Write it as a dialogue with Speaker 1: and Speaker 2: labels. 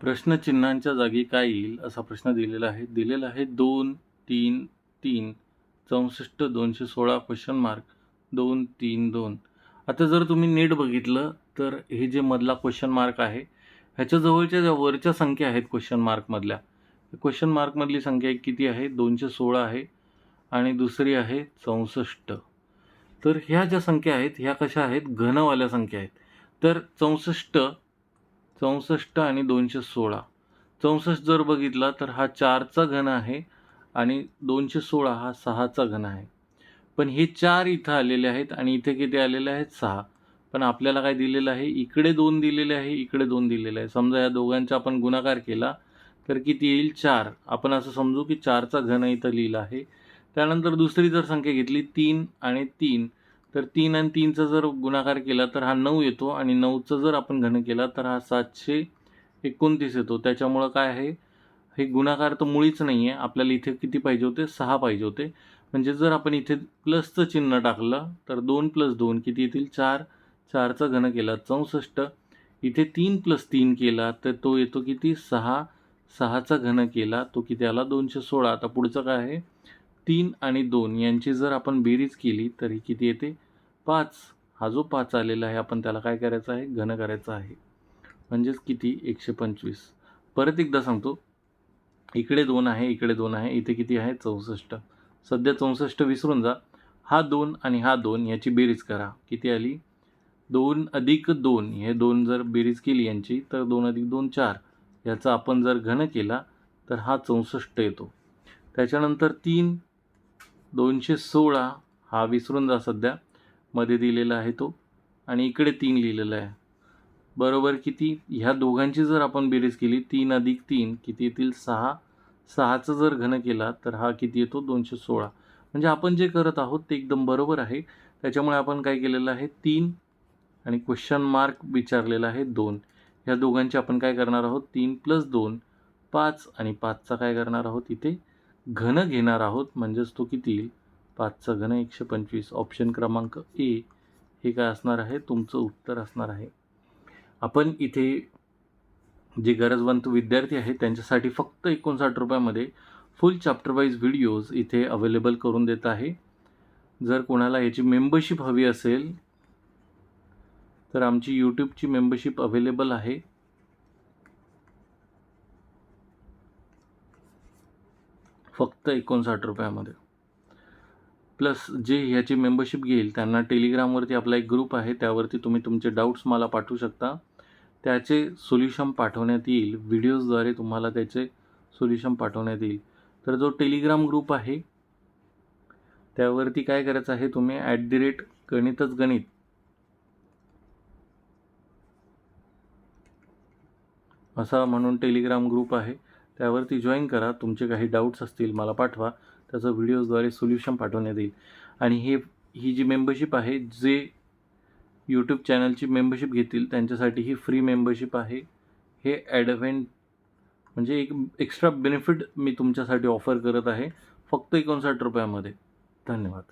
Speaker 1: प्रश्नचिन्हांच्या जागी काय येईल असा प्रश्न दिलेला आहे. दिलेला आहे 2, 3, 3, 64, 216 क्वेश्चन मार्क 2, 3, 2. आता जर तुम्ही नीट बघितलं तर हे जे मधला क्वेश्चन मार्क आहे ह्याच्या जवळच्या ज्या वरच्या संख्या आहेत क्वेश्चन मार्कमधल्या, क्वेश्चन मार्कमधली संख्या किती आहे? 216 आहे आणि दुसरी आहे 64. तर ह्या ज्या संख्या आहेत ह्या कशा आहेत? घनवाल्या संख्या आहेत. तर 64 आणि 216. 64 जर बघितला तर हा 4चा घन आहे आणि 216 हा 6चा घन आहे. पण हे 4 इथं आलेले आहेत आणि इथे किती आलेले आहेत? 6. पण आपल्याला काय दिलेलं आहे? इकडे 2 दिलेले आहे, इकडे 2 दिलेले आहे. समजा या दोघांचा आपण गुणाकार केला तर किती येईल? 4. आपण असं समजू की 4चा घन इथं लिहिला आहे. त्यानंतर दुसरी जर संख्या घेतली 3 आणि 3, तर 3 आणि 3चा जर गुणाकार केला तर हा 9 येतो आणि 9चा जर आपण घन केला तर हा 729 येतो. त्याच्यामुळं काय आहे? हे गुणाकार तर मुळीच नाही आहे. आपल्याला इथे किती पाहिजे होते? 6 पाहिजे होते. म्हणजे जर आपण इथे प्लसचं चिन्ह टाकलं तर 2 + 2 किती येतील? 4. 4चा घन केला 64. इथे 3 + 3 केला तर तो येतो किती? 6. 6चा घन केला तो किती आला? 216. आता पुढचं काय आहे? 3 आणि 2 यांची जर आपण बेरीज केली तर ही किती येते? 5. हा जो 5 आलेला आहे आपण त्याला काय करायचं आहे? घन करायचा आहे. म्हणजेच किती? 125. परत एकदा सांगतो, इकडे 2 आहे, इकडे 2 आहे, इथे किती आहे? 64. सध्या 64 विसरून जा. हा 2 आणि हा 2 याची बेरीज करा. किती आली? 2 + 2. हे 2 जर बेरीज केली यांची तर 2 + 2 4. याचा आपण जर घन केला तर हा 64 येतो. त्याच्यानंतर 3, 216 हा विसरून जा सध्या, मध्ये दिलेला आहे तो, आणि इकडे 3 लिहिलेला आहे. बरोबर किती? ह्या दोघांची जर आपण बेरीज केली 3 + 3 किती येतील? 6. 6चा जर घन केला तर हा किती येतो? 216. म्हणजे आपण जे करत आहोत ते एकदम बरोबर आहे. त्याच्यामुळे आपण काय केलेलं आहे? 3 आणि क्वेश्चन मार्क विचारलेला आहे 2. ह्या दोघांची आपण काय करणार आहोत? 3 + 2 5 आणि 5चा काय करणार आहोत? इथे घन घेणार आहोत. म्हणजेच तो किती येईल? 5चा घन 125. ऑप्शन क्रमांक ए हे काय असणार आहे? तुमचं उत्तर असणार आहे. आपण इथे जे गरजवंत विद्यार्थी आहेत त्यांच्यासाठी फक्त 59 रुपयामध्ये फुल चॅप्टर वाईज व्हिडिओज इथे अवेलेबल करून देत आहे. जर कोणाला याची मेंबरशिप हवी असेल तर आमची यूट्यूबची मेंबरशिप अवेलेबल आहे. फक्त 59 रुपयामध्ये. प्लस जे ह्याची मेंबरशिप घेईल त्यांना टेलिग्रामवरती आपला एक ग्रुप आहे, त्यावरती तुम्ही तुमचे डाऊट्स मला पाठवू शकता. त्याचे सोल्युशन पाठवण्यात येईल. व्हिडिओजद्वारे तुम्हाला त्याचे सोल्युशन पाठवण्यात येईल. तर जो टेलिग्राम ग्रुप आहे त्यावरती काय करायचं आहे? तुम्ही @गणितच गणित असा म्हणून टेलिग्राम ग्रुप आहे, त्यावरती जॉईन करा. तुमचे काही डाऊट्स असतील मला पाठवा, त्याचं व्हिडिओजद्वारे सोल्युशन पाठवण्यात येईल. आणि ही जी मेंबरशिप आहे, जे यूट्यूब चॅनलची मेंबरशिप घेतील त्यांच्यासाठी ही फ्री मेंबरशिप आहे. हे ॲडव्हेंट म्हणजे एक एक्स्ट्रा बेनिफिट मी तुमच्यासाठी ऑफर करत आहे, फक्त 59 रुपयामध्ये. धन्यवाद.